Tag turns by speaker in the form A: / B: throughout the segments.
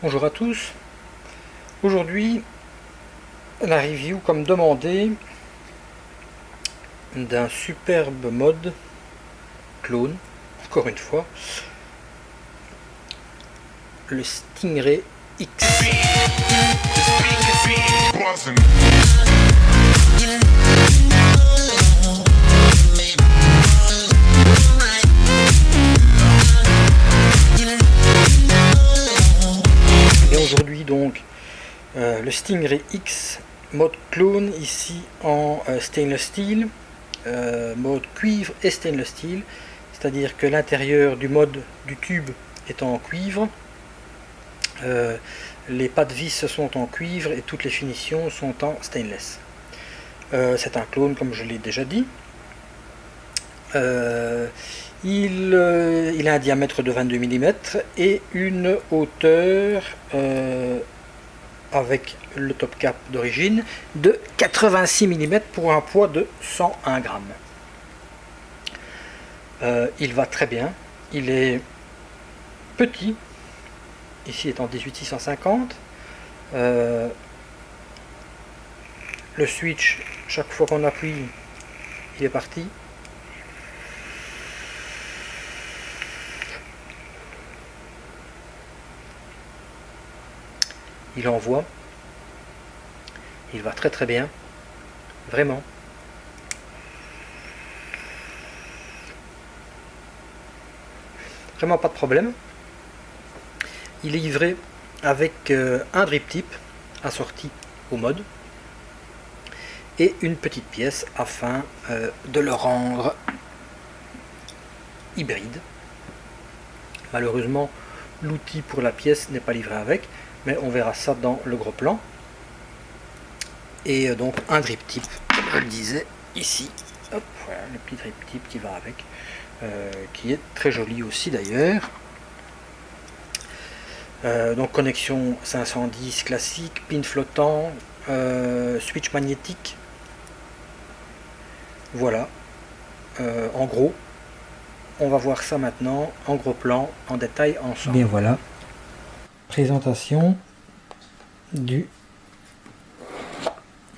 A: Bonjour à tous. Aujourd'hui, la review comme demandé d'un superbe mode clone, encore une fois, le Stingray X. Et aujourd'hui donc le Stingray X mode clone ici en stainless steel, mode cuivre et stainless steel, c'est-à-dire que l'intérieur du mode du tube est en cuivre, les pas de vis sont en cuivre et toutes les finitions sont en stainless. C'est un clone comme je l'ai déjà dit. Il a un diamètre de 22 mm et une hauteur avec le top cap d'origine de 86 mm pour un poids de 101 grammes. Il va très bien, il est petit, ici est en 18650. Le switch, chaque fois qu'on appuie, il est parti. Il envoie, il va très très bien, vraiment. Vraiment pas de problème. Il est livré avec un drip tip assorti au mode et une petite pièce afin de le rendre hybride. Malheureusement, l'outil pour la pièce n'est pas livré avec, mais on verra ça dans le gros plan. Et donc un drip tip, comme je le disais ici. Hop, voilà le petit drip tip qui va avec, qui est très joli aussi d'ailleurs. Donc connexion 510 classique, pin flottant, switch magnétique. Voilà, en gros. On va voir ça maintenant en gros plan, en détail ensemble. Bien voilà, présentation du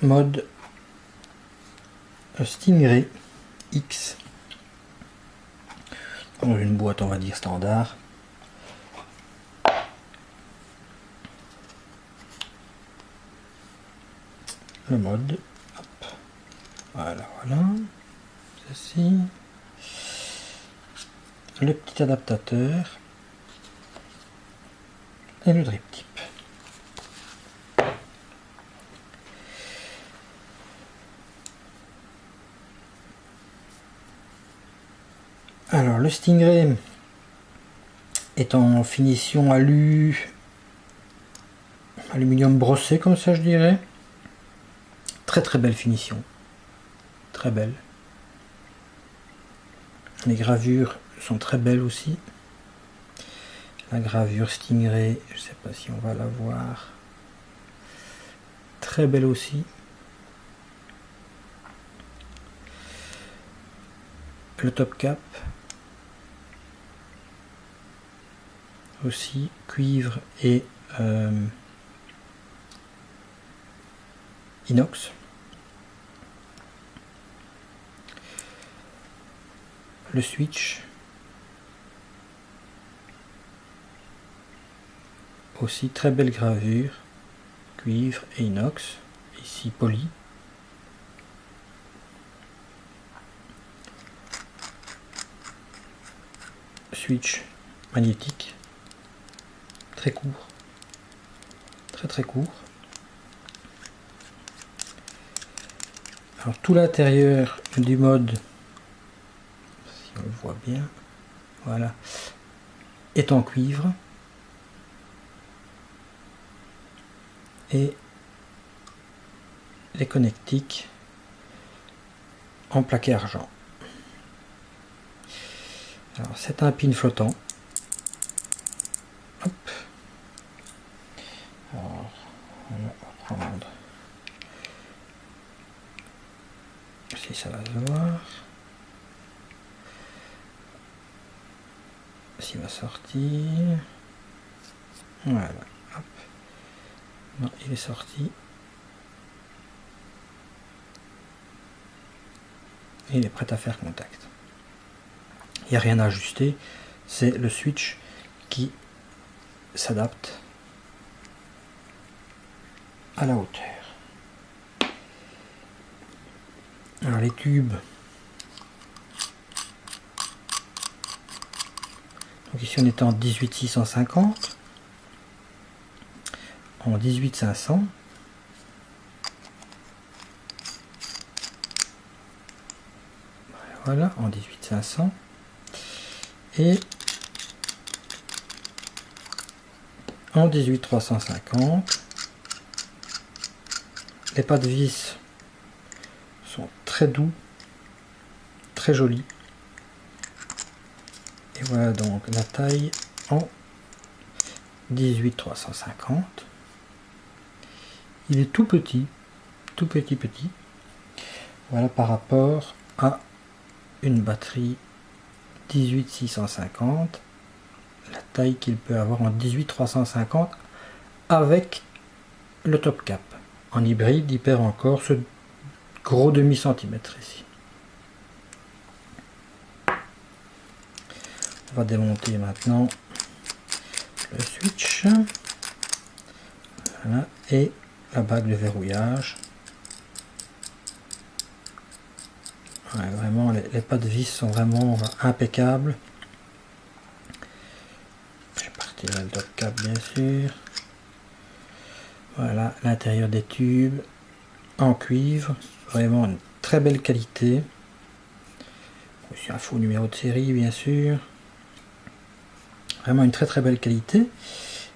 A: mode Stingray X dans une boîte, on va dire standard. Le mode, hop. Voilà, ceci, le petit adaptateur et le drip tip. Alors le Stingray est en finition aluminium brossé, comme ça je dirais. Très très belle finition, très belle. Les gravures sont très belles aussi. La gravure Stingray, je ne sais pas si on va la voir, très belle aussi. Le top cap aussi cuivre et inox. Le switch aussi très belle gravure, cuivre et inox, ici poli. Switch magnétique, très court, très court. Alors tout l'intérieur du mode, si on le voit bien, voilà, est en cuivre et les connectiques en plaqué argent. Alors c'est un pin flottant. Hop. Alors on va prendre, si ça va se voir, s'il va sortir. Voilà, Non, il est sorti. Il est prêt à faire contact. Il n'y a rien à ajuster, c'est le switch qui s'adapte à la hauteur. Alors les tubes, donc ici on est en 18650, en 18500, voilà, en 18500, et en 18350. Les pas de vis sont très doux, très jolis. Et voilà donc la taille en 18350. Il est tout petit. Voilà par rapport à une batterie 18650, la taille qu'il peut avoir en 18350 avec le top cap. En hybride, il perd encore ce gros demi-centimètre ici. On va démonter maintenant le switch. Voilà, et la bague de verrouillage. Ouais, vraiment, les pas de vis sont vraiment impeccables. Je partirai le top cap bien sûr. Voilà l'intérieur des tubes en cuivre, vraiment une très belle qualité. Aussi un faux numéro de série bien sûr. Vraiment une très belle qualité.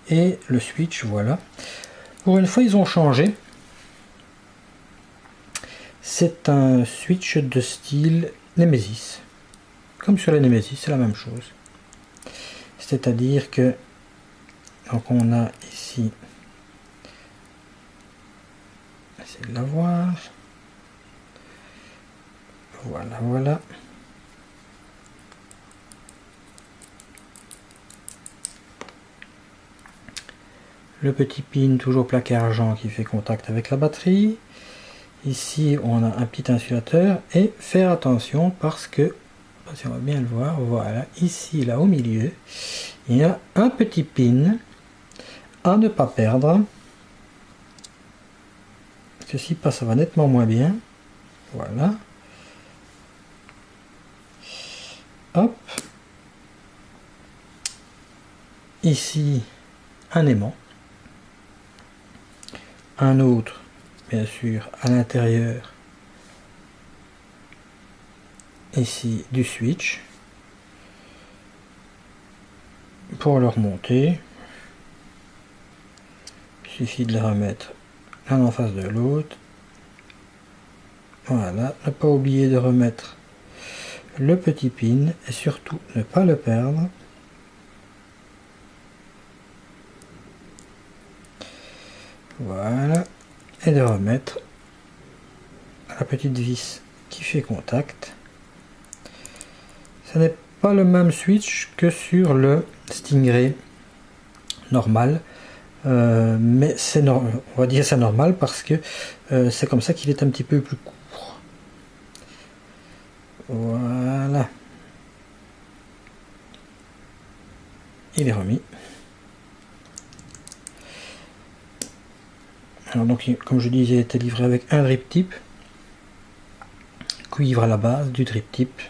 A: Et le switch, voilà. Pour une fois ils ont changé. C'est un switch de style Nemesis. Comme sur la Nemesis, c'est la même chose. C'est-à-dire que donc on a ici, essayez de la voir. Voilà. Le petit pin toujours plaqué argent qui fait contact avec la batterie. Ici on a un petit insulateur et faire attention parce que, si on va bien le voir, voilà, ici là au milieu, il y a un petit pin à ne pas perdre. Ceci passe, ça va nettement moins bien. Voilà. Hop. Ici un aimant. Un autre, bien sûr, à l'intérieur. Ici du switch. Pour le remonter, il suffit de les remettre l'un en face de l'autre. Voilà, ne pas oublier de remettre le petit pin et surtout ne pas le perdre. Voilà, et de remettre la petite vis qui fait contact. Ce n'est pas le même switch que sur le Stingray normal, mais c'est on va dire c'est normal parce que c'est comme ça qu'il est un petit peu plus court. Voilà, il est remis. Alors donc, comme je disais, il était livré avec un drip tip, cuivre à la base du drip tip,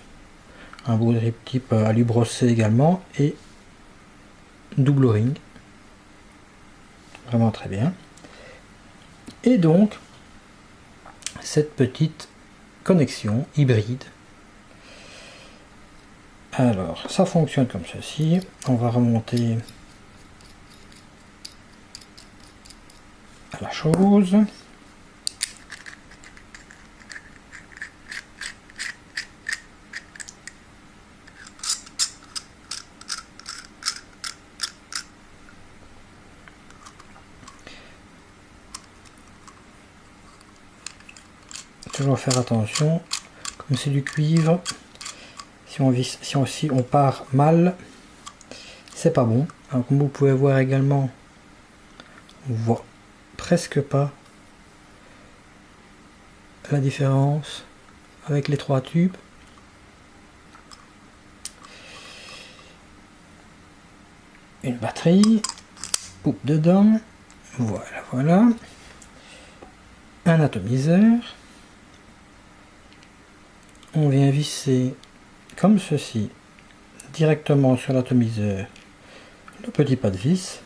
A: un beau drip tip à lui brosser également, et double ring, vraiment très bien. Et donc cette petite connexion hybride. Alors ça fonctionne comme ceci. On va remonter à la chose. Toujours faire attention, comme c'est du cuivre, si on part mal, c'est pas bon. Alors, comme vous pouvez voir également, on voit presque pas la différence avec les 3 tubes. Une batterie, poupe dedans, voilà. Un atomiseur. On vient visser comme ceci directement sur l'atomiseur le petit pas de vis.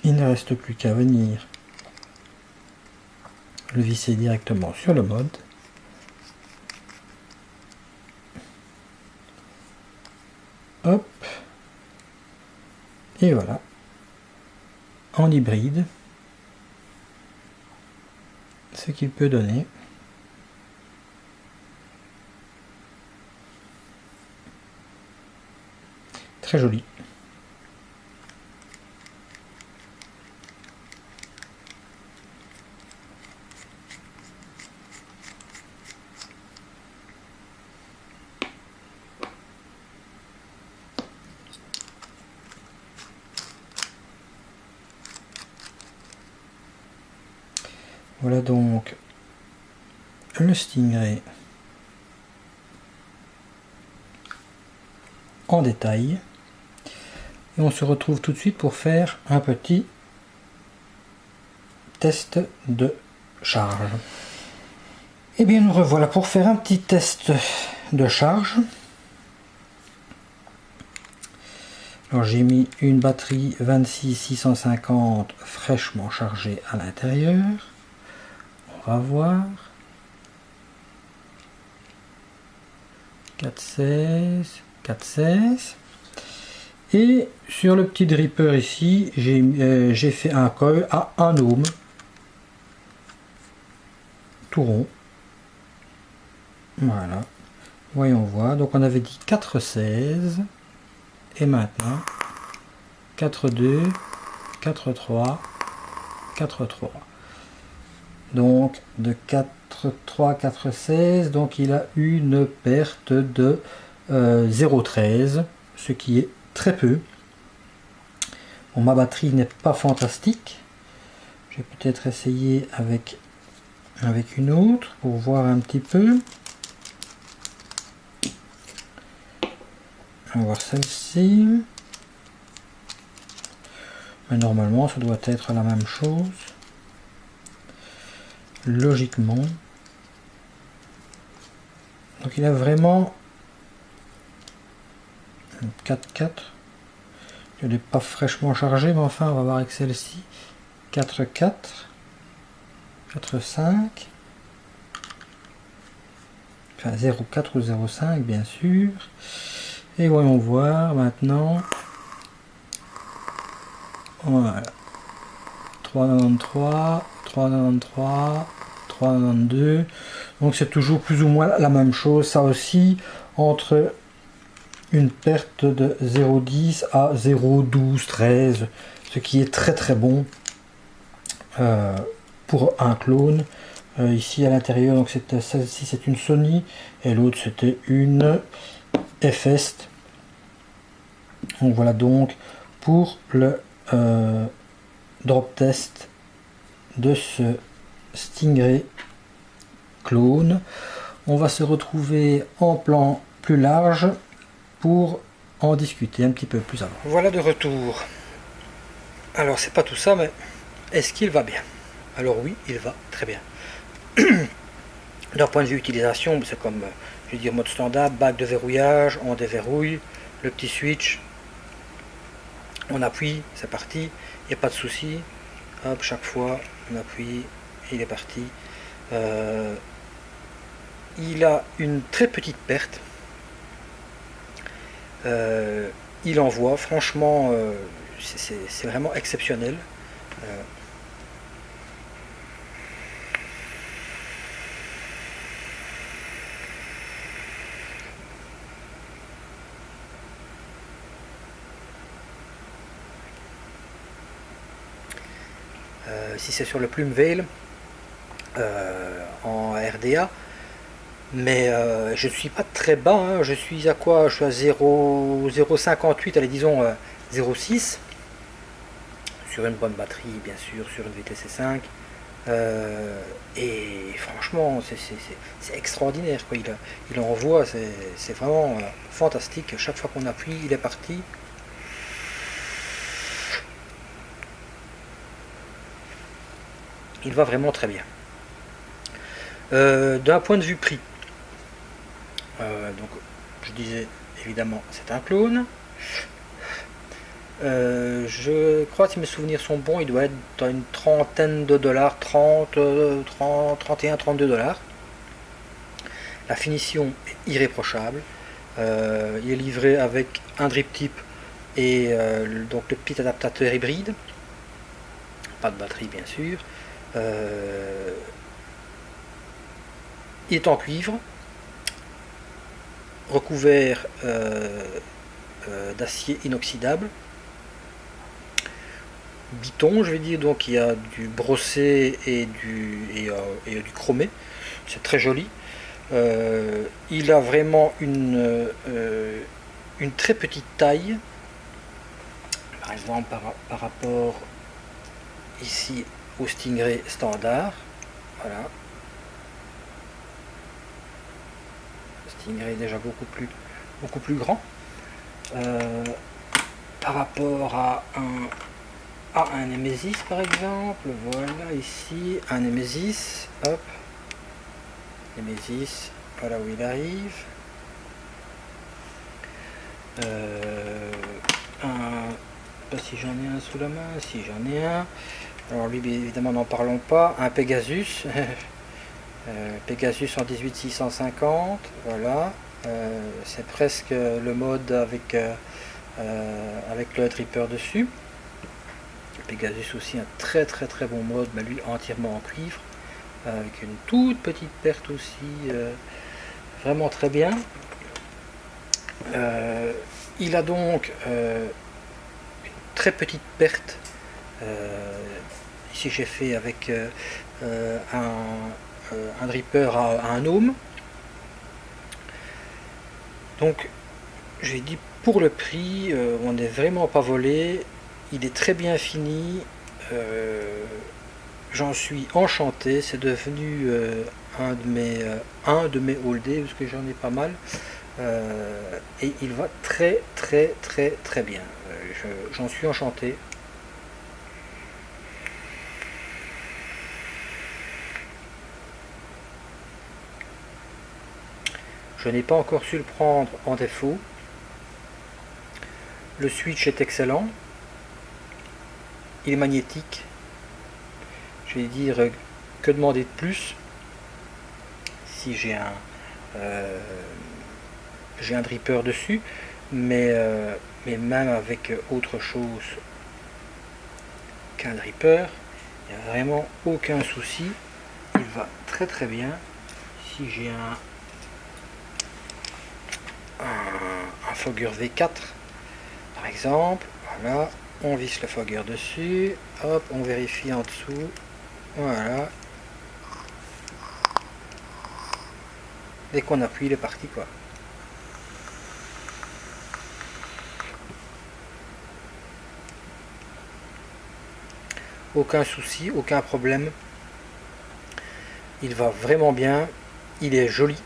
A: Il ne reste plus qu'à venir le visser directement sur le mode. Hop. Et voilà. En hybride. Ce qu'il peut donner. Très joli. Voilà donc le Stingray en détail. Et on se retrouve tout de suite pour faire un petit test de charge. Et bien nous revoilà pour faire un petit test de charge. Alors j'ai mis une batterie 26650 fraîchement chargée à l'intérieur. On va voir. 4,16, 4,16. Et sur le petit dripper ici, j'ai fait un coil à 1 ohm. Tout rond. Voilà. Voyons voir. Donc on avait dit 4,16. Et maintenant 4,2, 4,3, 4,3. Donc de 4,3, 4,16. Donc il a une perte de 0,13. Ce qui est très peu. Bon, ma batterie n'est pas fantastique. Je vais peut-être essayer avec une autre pour voir un petit peu. On va voir celle-ci. Mais normalement, ça doit être la même chose. Logiquement. Donc il a vraiment 4,4. Elle n'est pas fraîchement chargée, mais enfin, on va voir avec celle-ci. 4,4. 4,5. Enfin, 0,4 ou 0,5, bien sûr. Et voyons voir maintenant. Voilà. 3,93, 3,93, 3,92. Donc c'est toujours plus ou moins la même chose. Ça aussi, entre une perte de 0,10 à 0,12, 13. Ce qui est très très bon pour un clone. Ici à l'intérieur, donc celle-ci c'est une Sony. Et l'autre c'était une FS. Donc voilà donc pour le drop test de ce Stingray clone. On va se retrouver en plan plus large pour en discuter un petit peu plus avant. Voilà de retour. Alors c'est pas tout ça, mais est-ce qu'il va bien? Alors oui, il va très bien. D'un point de vue utilisation, c'est comme, je vais dire, mode standard, bague de verrouillage, on déverrouille, le petit switch, on appuie, c'est parti, il n'y a pas de souci. Hop, chaque fois, on appuie, il est parti. Il a une très petite perte. Il envoie, franchement, c'est vraiment exceptionnel. Si c'est sur le Plumvale en RDA, mais je ne suis pas très bas, hein. Je suis à quoi? Je suis à 0,58, allez disons 0,6. sur une bonne batterie, bien sûr, sur une VTC5. Et franchement, c'est extraordinaire, quoi. Il envoie, c'est vraiment fantastique. Chaque fois qu'on appuie, il est parti. Il va vraiment très bien. D'un point de vue prix, donc je disais évidemment c'est un clone. Je crois, si mes souvenirs sont bons, il doit être dans une trentaine de dollars, 31, 32 dollars. La finition est irréprochable. Il est livré avec un drip tip et donc le petit adaptateur hybride. Pas de batterie bien sûr. Il est en cuivre, recouvert d'acier inoxydable. Biton, je vais dire, donc il y a du brossé et du chromé, c'est très joli. Il a vraiment une très petite taille, par exemple par rapport ici au Stingray standard. Voilà, le Stingray est déjà beaucoup plus grand. Par rapport à un Nemesis par exemple, voilà ici un Nemesis, hop, Nemesis, voilà où il arrive. Pas si j'en ai un sous la main, si j'en ai un. Alors lui évidemment n'en parlons pas, un Pegasus, Pegasus en 18650, voilà, c'est presque le mode avec le Headripper dessus. Pegasus aussi un très bon mode, mais lui entièrement en cuivre, avec une toute petite perte aussi, vraiment très bien. Il a donc une très petite perte. Ici j'ai fait avec un dripper à un ohm. Donc j'ai dit pour le prix, on n'est vraiment pas volé. Il est très bien fini, j'en suis enchanté, c'est devenu un de mes all-day, parce que j'en ai pas mal, et il va très bien, j'en suis enchanté. Je n'ai pas encore su le prendre en défaut. Le switch est excellent. Il est magnétique. Je vais dire, que demander de plus si j'ai un dripper dessus, mais même avec autre chose qu'un dripper, il n'y a vraiment aucun souci. Il va très bien. Si j'ai un Fogger V4 par exemple, voilà, on visse le Fogger dessus, hop, on vérifie en dessous, voilà, dès qu'on appuie il est parti quoi. Aucun souci, aucun problème, il va vraiment bien, il est joli.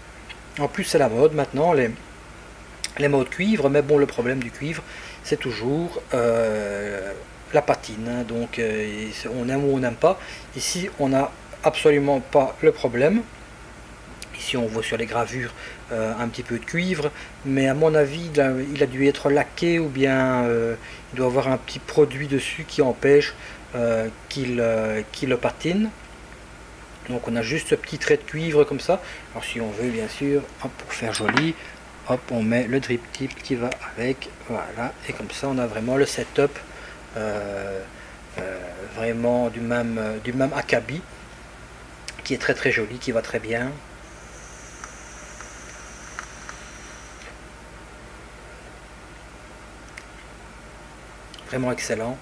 A: En plus c'est la mode maintenant, les modes cuivre, mais bon, le problème du cuivre c'est toujours la patine, hein. Donc on aime ou on n'aime pas. Ici on n'a absolument pas le problème. Ici on voit sur les gravures un petit peu de cuivre, mais à mon avis il a dû être laqué, ou bien il doit avoir un petit produit dessus qui empêche qu'il le patine. Donc on a juste ce petit trait de cuivre comme ça. Alors si on veut bien sûr, pour faire joli, hop, on met le drip tip qui va avec, voilà, et comme ça on a vraiment le setup vraiment du même acabit, qui est très joli, qui va très bien. Vraiment excellent.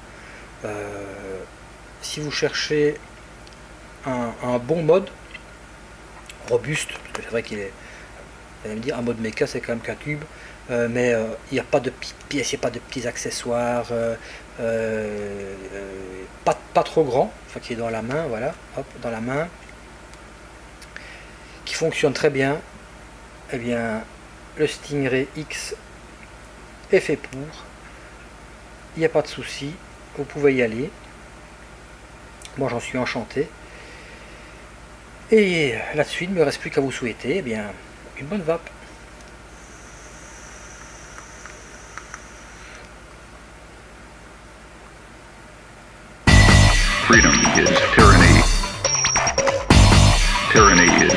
A: Si vous cherchez un bon mode robuste, parce que c'est vrai qu'il est, vous allez me dire, un mode méca c'est quand même qu'un cube, mais il n'y a pas de petites pièces, il n'y a pas de petits accessoires, pas trop grand, enfin qui est dans la main, voilà, hop, dans la main, qui fonctionne très bien. Eh bien, le Stingray X est fait pour, il n'y a pas de souci, vous pouvez y aller. Moi j'en suis enchanté. Et là-dessus, il ne me reste plus qu'à vous souhaiter, eh bien, une bonne vape.
B: Freedom is tyranny. Tyranny is